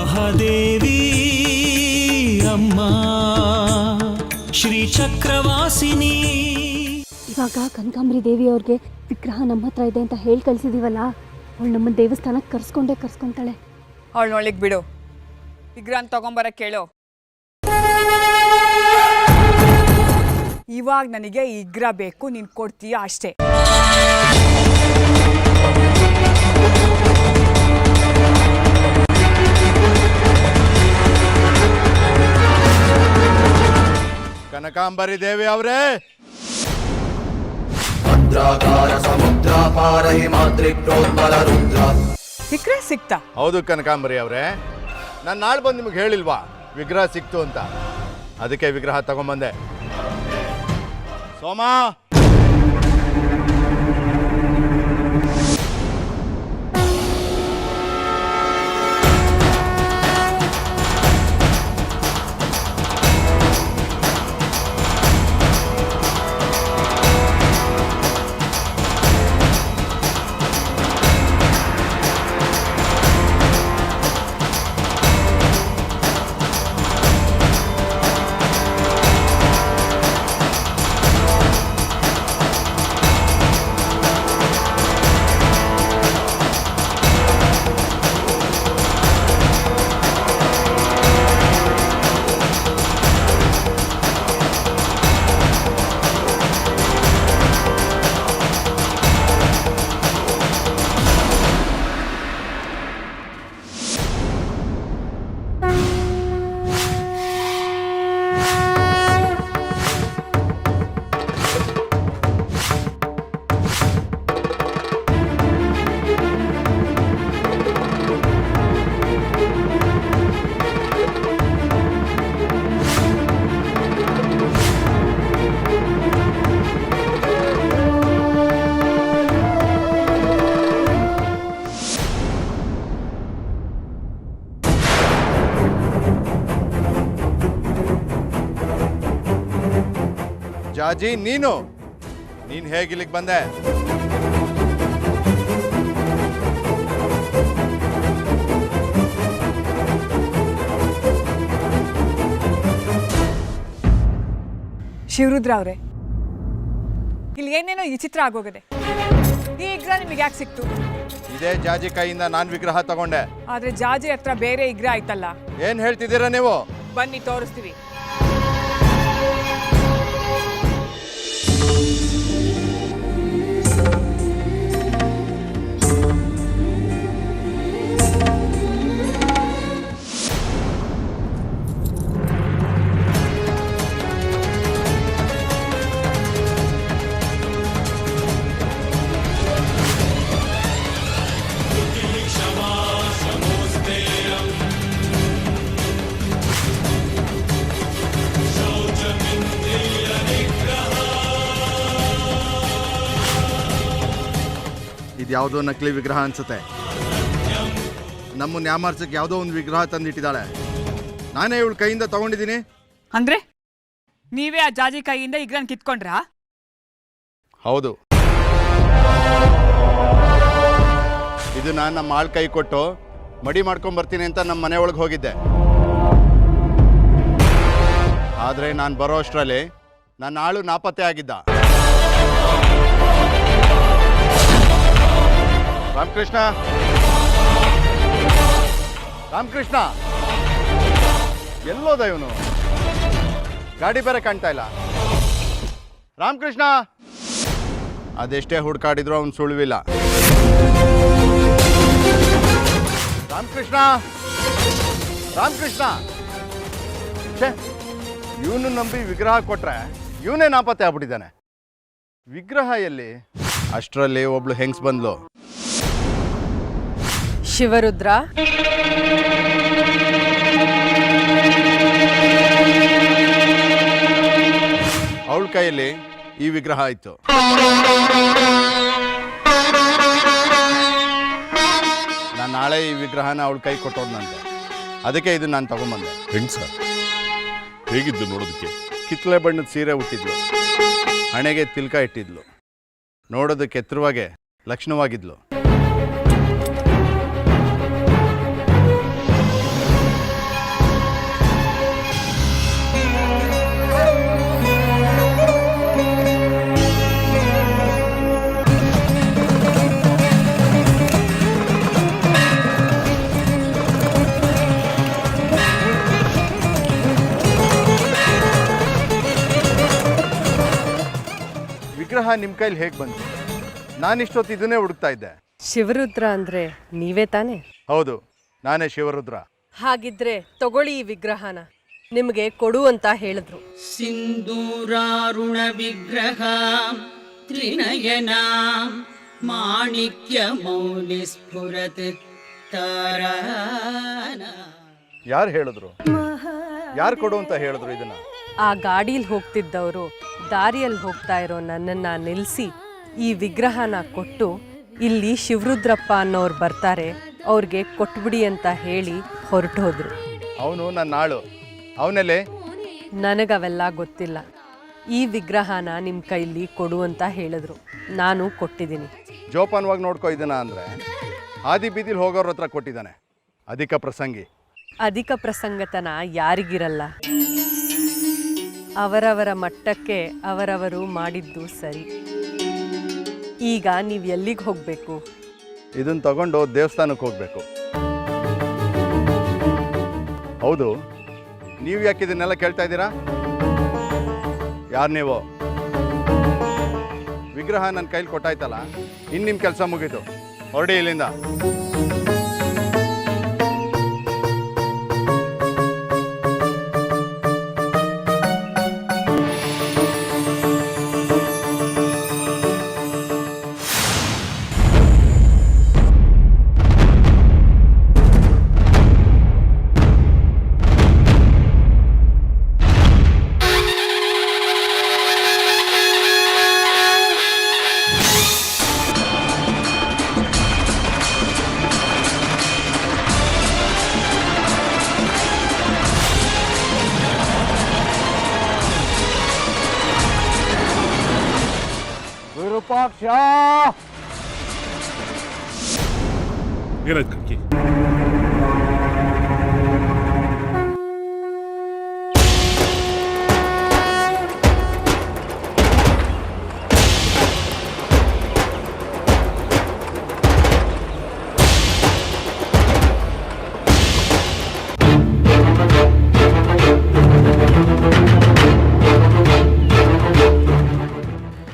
ಮಹಾದೇವಿ ಅಮ್ಮ ಶ್ರೀ ಚಕ್ರವಾಸಿನಿ. ಇವಾಗ ಕನಕಾಂಬರಿ ದೇವಿ ಅವ್ರಿಗೆ ವಿಗ್ರಹ ನಮ್ಮ ಹತ್ರ ಇದೆ ಅಂತ ಹೇಳಿ ಕಳಿಸಿದೀವಲ್ಲ, ಅವಳು ನಮ್ಮ ದೇವಸ್ಥಾನಕ್ಕೆ ಕರ್ಸ್ಕೊಂತಾಳೆ. ಅವಳು ನೋಡ್ಲಿಕ್ಕೆ ಬಿಡು, ವಿಗ್ರಹ ತಗೊಂಬರಕ್ಕೆ ಕೇಳು. ಇವಾಗ ನನಗೆ ಈ ವಿಗ್ರಹ ಬೇಕು, ನೀನು ಕೊಡ್ತೀಯ ಅಷ್ಟೇ. ಕನಕಾಂಬರಿ ದೇವಿ ಅವರೇ, ವಿಗ್ರಹ ಸಿಕ್ತಾ? ಹೌದು ಕನಕಾಂಬರಿ ಅವರೇ, ನಾನು ನಾಳೆ ಬಂದು ನಿಮಗೆ ಹೇಳಿಲ್ವಾ ವಿಗ್ರಹ ಸಿಕ್ತು ಅಂತ? ಅದಕ್ಕೆ ವಿಗ್ರಹ ತಗೊಂಬಂದೆ. ಸೋಮಾ, ಜಾಜಿ, ನೀನು ಹೇಗಿಲ್ಲಿಗೆ ಬಂದೆ? ಶಿವರುದ್ರ ಅವರೇ, ಇಲ್ಲಿ ಏನೇನೋ ವಿಚಿತ್ರ ಆಗೋಗಿದೆ. ಈ ವಿಗ್ರಹ ನಿಮಗೆ ಯಾಕೆ ಸಿಕ್ತು? ಇದೇ ಜಾಜಿ ಕೈಯಿಂದ ನಾನು ವಿಗ್ರಹ ತಗೊಂಡೆ. ಆದ್ರೆ ಜಾಜಿ ಹತ್ರ ಬೇರೆ ವಿಗ್ರಹ ಆಯ್ತಲ್ಲ. ಏನ್ ಹೇಳ್ತಿದ್ದೀರಾ ನೀವು? ಬನ್ನಿ ತೋರಿಸ್ತೀವಿ. ಇದ್ಯಾವುದೋ ನಕಲಿ ವಿಗ್ರಹ ಅನ್ಸುತ್ತೆ. ನಮ್ಮನ್ನ ಯಾಮಾರ್ಸಕ್ಕೆ ಯಾವುದೋ ಒಂದು ವಿಗ್ರಹ ತಂದಿಟ್ಟಿದ್ದಾಳೆ. ನಾನೇ ಇವಳ ಕೈಯಿಂದ ತಗೊಂಡಿದ್ದೀನಿ. ಅಂದ್ರೆ ನೀವೇ ಆ ಜಾಜಿ ಕೈಯಿಂದ ವಿಗ್ರಹ ಕಿತ್ಕೊಂಡ್ರಾ? ಹೌದು. ಇದು ನಾನು ನಮ್ಮ ಆಳ್ ಕೈ ಕೊಟ್ಟು ಮಡಿ ಮಾಡ್ಕೊಂಡ್ ಬರ್ತೀನಿ ಅಂತ ನಮ್ಮ ಮನೆ ಒಳಗೆ ಹೋಗಿದ್ದೆ. ಆದ್ರೆ ನಾನು ಬರೋ ಅಷ್ಟರಲ್ಲಿ ನನ್ನ ಆಳು ನಾಪತ್ತೆ ಆಗಿದ್ದ. ರಾಮಕೃಷ್ಣ, ರಾಮಕೃಷ್ಣ, ಎಲ್ಲೋದ ಇವನು? ಗಾಡಿ ಬೇರೆ ಕಾಣ್ತಾ ಇಲ್ಲ. ರಾಮಕೃಷ್ಣ, ಅದೆಷ್ಟೇ ಹುಡುಕಾಡಿದ್ರು ಅವನು ಸುಳುವಿಲ್ಲ. ರಾಮಕೃಷ್ಣ, ರಾಮಕೃಷ್ಣ, ಇವನು ನಂಬಿ ವಿಗ್ರಹ ಕೊಟ್ರೆ ಇವನೇ ನಾಪತ್ತೆ ಆಗ್ಬಿಟ್ಟಿದ್ದಾನೆ. ವಿಗ್ರಹ ಎಲ್ಲಿ? ಅಷ್ಟರಲ್ಲಿ ಒಬ್ಳು ಹೆಂಗ್ಸ್ ಬಂದ್ಲು. ಶಿವರುದ್ರ, ಅವಳ ಕೈಯಲ್ಲಿ ಈ ವಿಗ್ರಹ ಆಯ್ತು. ನಾನು ನಾಳೆ ಈ ವಿಗ್ರಹನ ಅವಳ ಕೈ ಕೊಟ್ಟೋದ್ನಂತೆ. ಅದಕ್ಕೆ ಇದು ನಾನು ತಗೊಂಬಂದೆ. ಹೆಂಗ್ ಸರ್ ಹೇಗಿದ್ದು ನೋಡೋದಕ್ಕೆ? ಕಿತ್ತಳೆ ಬಣ್ಣದ ಸೀರೆ ಉಟ್ಟಿದ್ಲು, ಹಣೆಗೆ ತಿಲ್ಕ ಇಟ್ಟಿದ್ಲು, ನೋಡೋದಕ್ಕೆ ಎತ್ತರವಾಗೆ ಲಕ್ಷಣವಾಗಿದ್ಲು. ವಿಗ್ರಹ ನಿಮ್ಮ ಕೈಲಿ ಹೇಗೆ ಬಂತು? ನಾನಿಷ್ಟೊತ್ತು ಇದನ್ನೇ ಹುಡುಕ್ತಾ ಇದ್ದೆ. ಶಿವರುದ್ರ ಅಂದ್ರೆ ನೀವೇ ತಾನೆ? ಹೌದು, ನಾನೇ ಶಿವರುದ್ರ. ಹಾಗಿದ್ರೆ ತಗೊಳ್ಳಿ ಈ ವಿಗ್ರಹನ, ನಿಮಗೆ ಕೊಡು ಅಂತ ಹೇಳಿದ್ರು. ಸಿಂಧೂರಾರುಣ ವಿಗ್ರಹ ತ್ರಿನಯನಾಂ ಮಾಣಿಕ್ಯ ಮೌಲಿ ಸ್ಫುರತ್ ತಾರಾನ. ಯಾರು ಹೇಳಿದ್ರು? ಯಾರು ಕೊಡು ಅಂತ ಹೇಳಿದ್ರು ಇದನ್ನ? ಆ ಗಾಡೀಲಿ ಹೋಗ್ತಿದ್ದವರು ದಾರಿಯಲ್ಲಿ ಹೋಗ್ತಾ ಇರೋ ನನ್ನನ್ನ ನಿಲ್ಲಿಸಿ ಈ ವಿಗ್ರಹನ ಕೊಟ್ಟು, ಇಲ್ಲಿ ಶಿವರುದ್ರಪ್ಪ ಅನ್ನೋರು ಬರ್ತಾರೆ, ಅವ್ರಿಗೆ ಕೊಟ್ಬಿಡಿ ಅಂತ ಹೇಳಿ ಹೊರಟೋದ್ರು. ಅವನು ನನ್ನ ಆಳು. ಅವನಲ್ಲೇ? ನನಗವೆಲ್ಲ ಗೊತ್ತಿಲ್ಲ. ಈ ವಿಗ್ರಹನ ನಿಮ್ಮ ಕೈಲಿ ಕೊಡು ಅಂತ ಹೇಳಿದ್ರು, ನಾನು ಕೊಟ್ಟಿದ್ದೀನಿ. ಜೋಪಾನವಾಗಿ ನೋಡ್ಕೋ ಇದನ್ನ ಅಂದರೆ ಆದಿ ಬೀದಿಲಿ ಹೋಗೋರ ಹತ್ರ ಕೊಟ್ಟಿದ್ದಾನೆ. ಅಧಿಕ ಪ್ರಸಂಗಿ. ಅಧಿಕ ಪ್ರಸಂಗತನ ಯಾರಿಗಿರಲ್ಲ. ಅವರವರ ಮಟ್ಟಕ್ಕೆ ಅವರವರು ಮಾಡಿದ್ದು ಸರಿ. ಈಗ ನೀವು ಎಲ್ಲಿಗೆ ಹೋಗಬೇಕು? ಇದನ್ನು ತಗೊಂಡು ದೇವಸ್ಥಾನಕ್ಕೆ ಹೋಗಬೇಕು. ಹೌದು, ನೀವು ಯಾಕೆ ಇದನ್ನೆಲ್ಲ ಕೇಳ್ತಾ ಇದ್ದೀರಾ? ಯಾರು ನೀವು? ವಿಗ್ರಹ ನನ್ನ ಕೈಲಿ ಕೊಟ್ಟಾಯ್ತಲ್ಲ, ಇನ್ನು ನಿಮ್ಮ ಕೆಲಸ ಮುಗೀತು. ಹೊರಡಿ ಇಲ್ಲಿಂದ. ಏನಾಯ್ತು ಕಣ್ಕಿ?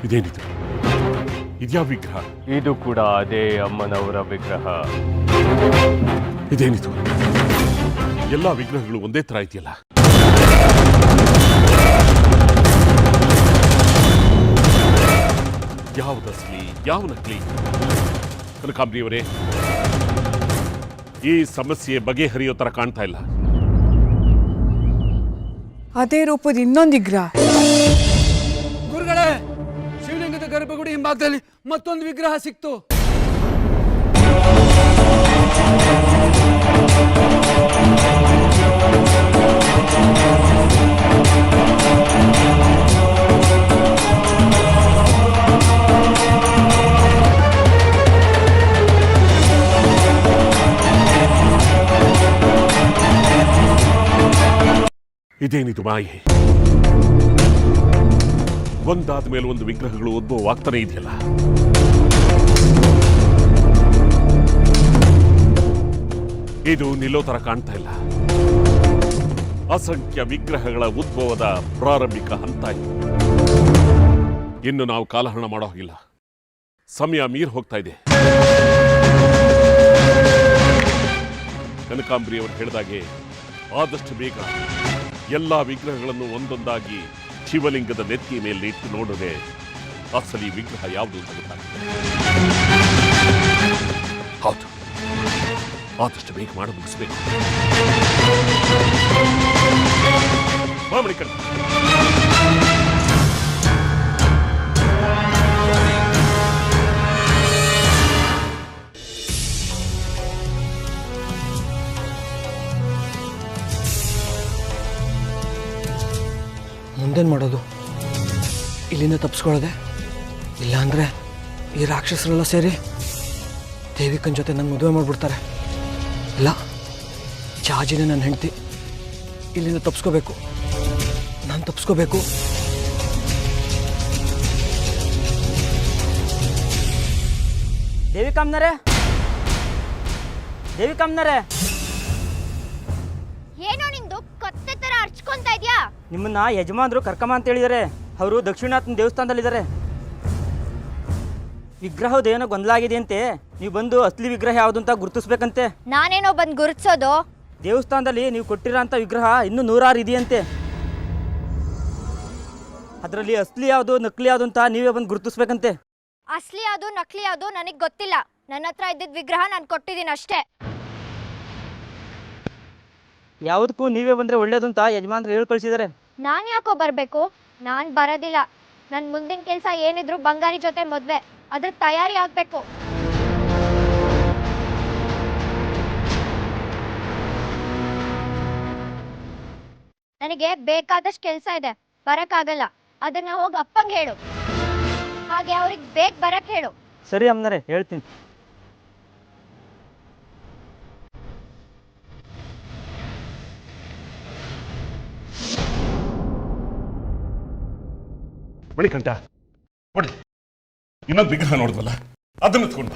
ಇದೇನಿದು? ಇದ್ಯಾವ ವಿಗ್ರಹ? ಇದು ಕೂಡ ಅದೇ ಅಮ್ಮನವರ ವಿಗ್ರಹ. ಇದೇನಿದು? ಎಲ್ಲ ವಿಗ್ರಹಗಳು ಒಂದೇ ತರ ಇದೆಯಲ್ಲ. ಯಾವ್ದು ಅಸಲಿ, ಯಾವ ನಕಲಿ? ಕನಕಾಂಬ್ರಿಯವರೇ, ಈ ಸಮಸ್ಯೆ ಬಗೆಹರಿಯೋ ತರ ಕಾಣ್ತಾ ಇಲ್ಲ. ಅದೇ ರೂಪದ ಇನ್ನೊಂದು ವಿಗ್ರಹ. ಗುರುಗಳೇ, ಶಿವಲಿಂಗದ ಗರ್ಭಗುಡಿ ಹಿಂಭಾಗದಲ್ಲಿ ಮತ್ತೊಂದು ವಿಗ್ರಹ ಸಿಕ್ತು. ಇದೇನಿದು ಮಾಯೆ? ಒಂದಾದ ಮೇಲೆ ಒಂದು ವಿಗ್ರಹಗಳು ಉದ್ಭವವಾಗ್ತಾನೆ ಇದೆಯಲ್ಲ. ಇದು ನಿಲ್ಲೋ ತರ ಕಾಣ್ತಾ ಇಲ್ಲ. ಅಸಂಖ್ಯ ವಿಗ್ರಹಗಳ ಉದ್ಭವದ ಪ್ರಾರಂಭಿಕ ಹಂತ ಇದು. ಇನ್ನು ನಾವು ಕಾಲಹರಣ ಮಾಡೋ ಹಾಗಿಲ್ಲ. ಸಮಯ ಮೀರ್ ಹೋಗ್ತಾ ಇದೆ. ಕನಕಾಂಬ್ರಿಯವರು ಹೇಳಿದಾಗೆ ಆದಷ್ಟು ಬೇಗ ಎಲ್ಲ ವಿಗ್ರಹಗಳನ್ನು ಒಂದೊಂದಾಗಿ ಶಿವಲಿಂಗದ ನೆತ್ತಿ ಮೇಲೆ ಇಟ್ಟು ನೋಡಿದ್ರೆ ಅಸಲಿ ವಿಗ್ರಹ ಯಾವುದು ಅಂತ ಗೊತ್ತಾಗುತ್ತೆ. ಹೌದು, ಆದಷ್ಟು ಬೇಗ ಮಾಡಿ ಮುಗಿಸ್ಬೇಕು. ಮಾಮಣಿಕಣ್ಣ, ಮುಂದೇನು ಮಾಡೋದು? ಇಲ್ಲಿಂದ ತಪ್ಪಿಸ್ಕೊಳ್ಳೋದೆ? ಇಲ್ಲಾಂದರೆ ಈ ರಾಕ್ಷಸರೆಲ್ಲ ಸೇರಿ ದೇವಿಕನ ಜೊತೆ ನನ್ನ ಮದುವೆ ಮಾಡಿಬಿಡ್ತಾರೆ. ಇಲ್ಲ, ಚಾಜಿನೇ ನನ್ನ ಹೆಂಡತಿ. ಇಲ್ಲಿಂದ ತಪ್ಪಿಸ್ಕೋಬೇಕು, ನಾನು ತಪ್ಪಿಸ್ಕೋಬೇಕು. ದೇವಿಕಮ್ಮನರೇ, ದೇವಿಕಮ್ಮನರೇ, ಏನೋ ನಿಂದು ಕತ್ತೆ ತರ ಅರ್ಚ್ಕೊಂತ ಇದ್ಯಾ? ನಿಮ್ಮನ್ನ ಯಜಮಾನ್ರು ಕರ್ಕಮ್ಮ ಅಂತ ಹೇಳಿದಾರೆ. ಅವರು ದಕ್ಷಿಣಾಥನ ದೇವಸ್ಥಾನದಲ್ಲಿದ್ದಾರೆ. ವಿಗ್ರಹದ ಏನೋ ಗೊಂದಲ ಆಗಿದೆ ಅಂತೆ. ನೀವು ಬಂದು ಅಸಲಿ ವಿಗ್ರಹ ಯಾವುದು ಅಂತ ಗುರುತಿಸ್ಬೇಕಂತೆ. ನಾನೇನೋ ಬಂದು ಗುರುತಿಸೋದು. ದೇವಸ್ಥಾನದಲ್ಲಿ ನೀವು ಕೊಟ್ಟಿರೋಂಥ ವಿಗ್ರಹ ಇನ್ನೂ 106 ಇದೆಯಂತೆ. ಅದರಲ್ಲಿ ಅಸಲಿ ಯಾವುದು ನಕಲಿ ಯಾವುದು ಅಂತ ನೀವೇ ಬಂದು ಗುರುತಿಸ್ಬೇಕಂತೆ. ಅಸ್ಲಿ ಯಾವುದು ನಕಲಿ ಯಾವುದು ನನಗೆ ಗೊತ್ತಿಲ್ಲ. ನನ್ನ ಹತ್ರ ಇದ್ದಿದ್ದ ವಿಗ್ರಹ ನಾನು ಕೊಟ್ಟಿದ್ದೀನಿ ಅಷ್ಟೇ. ಯಾವುದಕ್ಕೂ ನೀವೇ ಬಂದರೆ ಒಳ್ಳೇದು ಅಂತ ಯಜಮಾನ್ರು ಹೇಳಿ ಕಳಿಸಿದ್ದಾರೆ. ನಾನು ಯಾಕೋ ಬರಬೇಕು? ನಾನು ಬರೋದಿಲ್ಲ. ನನ್ನ ಮುಂದಿನ ಕೆಲಸ ಏನಿದ್ರು ಬಂಗಾರಿ ಜೊತೆ ಮದುವೆ, ಅದ್ರ ತಯಾರಿ ಆಗಬೇಕು. ನನಗೆ ಬೇಕಾದಷ್ಟು ಕೆಲಸ ಇದೆ, ಬರೋಕ್ಕಾಗಲ್ಲ. ಅದನ್ನ ಹೋಗಿ ಅಪ್ಪಂಗೆ ಹೇಳು, ಹಾಗೆ ಅವ್ರಿಗೆ ಬೇಗ ಬರಕ್ಕೆ ಹೇಳು. ಸರಿ ಅಮ್ಮನರೆ, ಹೇಳ್ತೀನಿ. ಮಣಿಕಂಠ ನೋಡಿ, ಇನ್ನೊಂದು ವಿಗ್ರಹ ನೋಡಿದ್ವಲ್ಲ, ಅದನ್ನು ತಗೊಂಡ.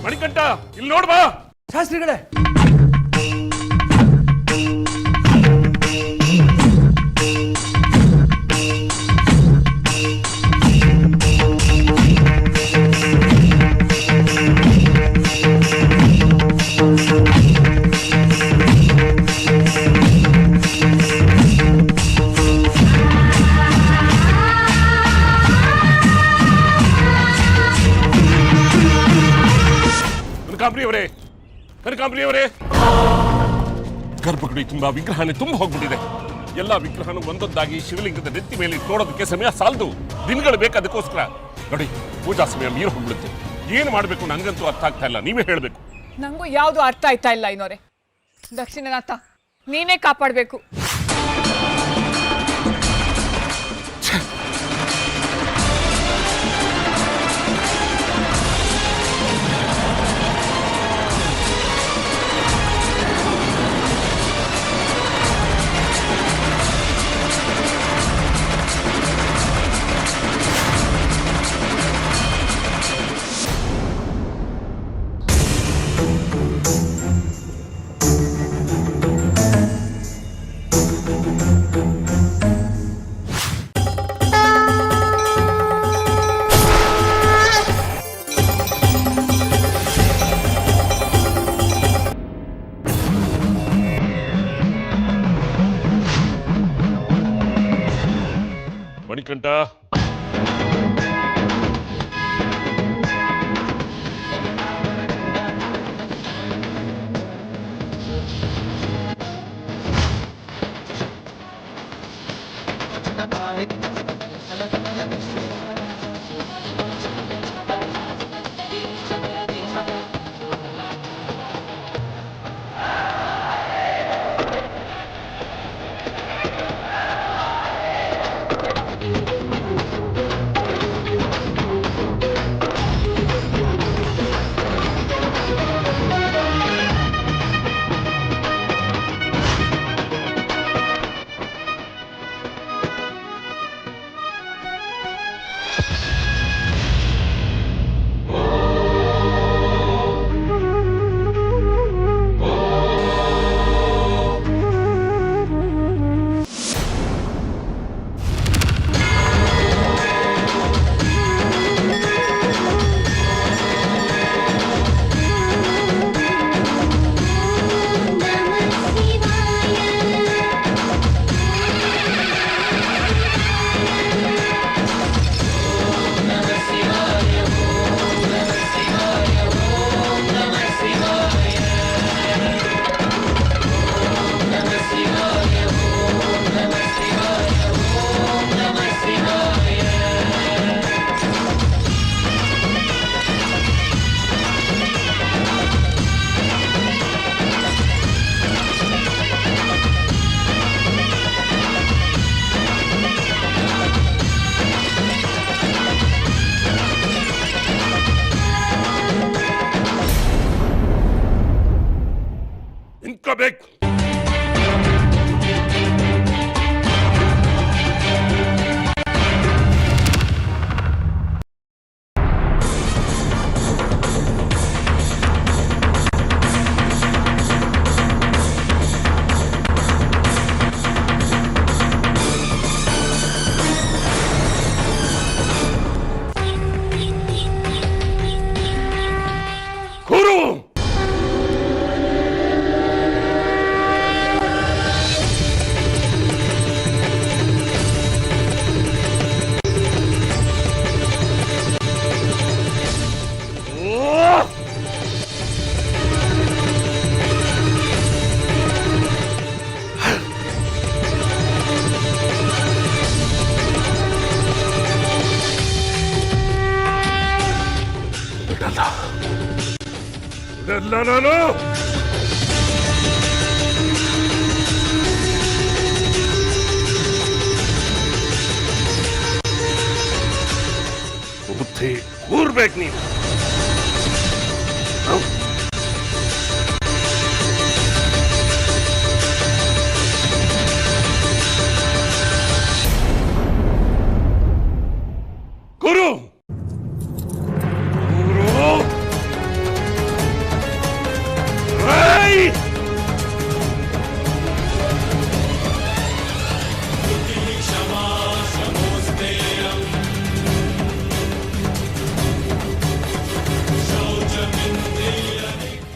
ಮಣಿಕಂಠ ಇಲ್ಲಿ ನೋಡ್ಬಾ. ಶಾಸ್ತ್ರಿಗಳೇ, ಕನಕಾಂಬ್ರಿಯವರೇ, ಗರ್ಭಗುಡಿ ತುಂಬಾ ವಿಗ್ರಹನೇ ತುಂಬ ಹೋಗ್ಬಿಟ್ಟಿದೆ. ಎಲ್ಲ ವಿಗ್ರಹನು ಒಂದೊಂದಾಗಿ ಶಿವಲಿಂಗದ ನೆತ್ತಿ ಮೇಲೆ ನೋಡೋದಕ್ಕೆ ಸಮಯ ಸಾಲದು, ದಿನಗಳು ಬೇಕು. ಅದಕ್ಕೋಸ್ಕರ ನೋಡಿ, ಪೂಜಾ ಸಮಯ ಮೀರು ಹೋಗ್ಬಿಡುತ್ತೆ. ಏನು ಮಾಡಬೇಕು ನನಗಂತೂ ಅರ್ಥ ಆಗ್ತಾ ಇಲ್ಲ, ನೀವೇ ಹೇಳಬೇಕು. ನಂಗೂ ಯಾವುದು ಅರ್ಥ ಆಯ್ತಾ ಇಲ್ಲ ಐನೋರೆ. ದಕ್ಷಿಣನಾಥ, ನೀನೇ ಕಾಪಾಡಬೇಕು. ಮಣಿಕಂಠ, ಇಲ್ಲ ನಾನು ಬುದ್ಧಿ ಕೂರ್ಬೇಕು ನೀನು. ಗುರು ಗುರು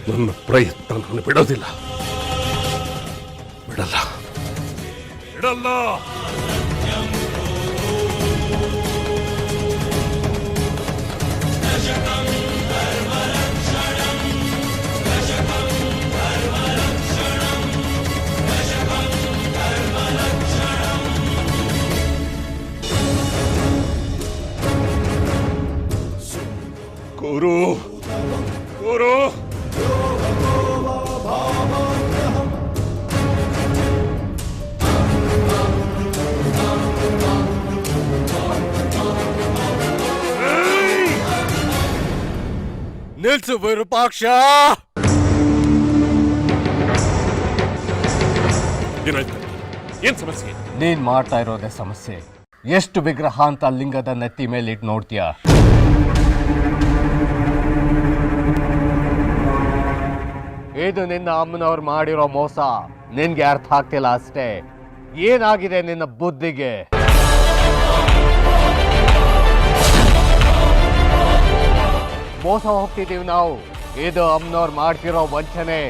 ನನ್ನ ಪ್ರಯತ್ನ ನಾನು ಬಿಡೋದಿಲ್ಲ, ಬಿಡಲ್ಲ ಬಿಡಲ್ಲ. ಗುರು ಗುರು ನಿಲ್ಸು ವಿರೂಪಾಕ್ಷ. ಏನಾಯ್ತು? ಏನ್ ಸಮಸ್ಯೆ? ನೀನ್ ಮಾಡ್ತಾ ಇರೋದೇ ಸಮಸ್ಯೆ. ಎಷ್ಟು ವಿಗ್ರಹ ಅಂತ ಲಿಂಗದ ನೆತ್ತಿ ಮೇಲೆ ಇಟ್ಟು ನೋಡ್ತೀಯ? ಇದು ನಿನ್ನ ಅಮ್ಮನವ್ರು ಮಾಡಿರೋ ಮೋಸ. ನಿನ್ಗೆ ಅರ್ಥ ಆಗ್ತಿಲ್ಲ ಅಷ್ಟೇ. ಏನಾಗಿದೆ ನಿನ್ನ ಬುದ್ಧಿಗೆ? ಮೋಸ ಹೋಗ್ತಿದೀವಿ ನಾವು. ಇದು ಅಮ್ಮನವ್ರು ಮಾಡ್ತಿರೋ ವಂಚನೆ.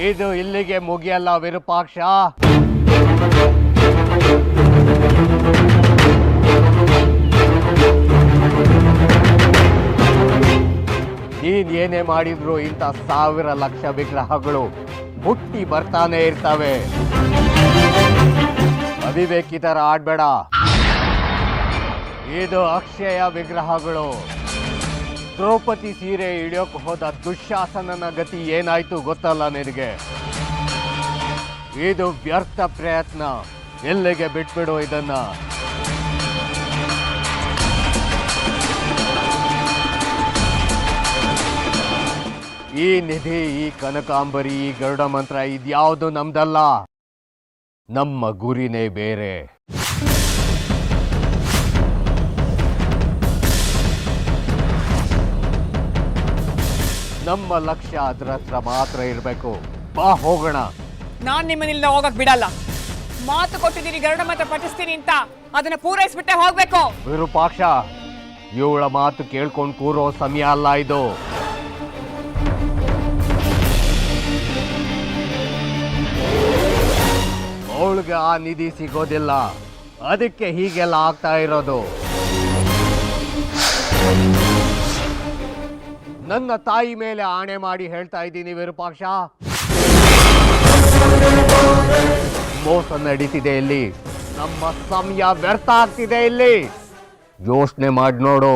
ಇದು ಇಲ್ಲಿಗೆ ಮುಗಿಯಲ್ಲ ವಿರೂಪಾಕ್ಷ. ನೀನ್ ಏನೇ ಮಾಡಿದ್ರು ಇಂಥ 1000 ಲಕ್ಷ ವಿಗ್ರಹಗಳು ಹುಟ್ಟಿ ಬರ್ತಾನೆ ಇರ್ತವೆ. ಅವಿವೇಕಿ ತರ ಆಡ್ಬೇಡ. ಇದು ಅಕ್ಷಯ ವಿಗ್ರಹಗಳು. ದ್ರೌಪದಿ ಸೀರೆ ಹಿಡಿಯೋಕೆ ಹೋದ ದುಶ್ಯಾಸನನ ಗತಿ ಏನಾಯ್ತು ಗೊತ್ತಲ್ಲ ನಿನಗೆ? ಇದು ವ್ಯರ್ಥ ಪ್ರಯತ್ನ. ಎಲ್ಲಿಗೆ ಬಿಟ್ಬಿಡು ಇದನ್ನ. ಈ ನಿಧಿ, ಈ ಕನಕಾಂಬರಿ, ಈ ಗರುಡ ಮಂತ್ರ ಇದ್ಯಾವುದು ನಮ್ದಲ್ಲ. ನಮ್ಮ ಗುರಿನೇ ಬೇರೆ. ನಮ್ಮ ಲಕ್ಷ್ಯ ಅದ್ರ ಹತ್ರ ಮಾತ್ರ ಇರಬೇಕು. ಬಾ ಹೋಗೋಣ. ನಾನ್ ನಿಮ್ಮನಿಂದ ಹೋಗಕ್ ಬಿಡಲ್ಲ. ಮಾತು ಕೊಟ್ಟಿದ್ದೀನಿ, ಗರುಡ ಮಾತ್ರ ಪಠಿಸ್ತೀನಿ ಅಂತ. ಅದನ್ನ ಪೂರೈಸ್ಬಿಟ್ಟೆ ಹೋಗ್ಬೇಕು. ವಿರೂಪಾಕ್ಷ, ಇವಳ ಮಾತು ಕೇಳ್ಕೊಂಡು ಕೂರೋ ಸಮಯ ಅಲ್ಲ ಇದು. ಅವಳಿಗೆ ಆ ನಿಧಿ ಸಿಗೋದಿಲ್ಲ. ಅದಕ್ಕೆ ಹೀಗೆಲ್ಲ ಆಗ್ತಾ ಇರೋದು. ನನ್ನ ತಾಯಿ ಮೇಲೆ ಆಣೆ ಮಾಡಿ ಹೇಳ್ತಾ ಇದ್ದೀನಿ ವಿರೂಪಾಕ್ಷ, ಮೋಸ ನಡೀತಿದೆ ಇಲ್ಲಿ. ನಮ್ಮ ಸಮಯ ವ್ಯರ್ಥ ಆಗ್ತಿದೆ ಇಲ್ಲಿ. ಯೋಚನೆ ಮಾಡಿ ನೋಡು.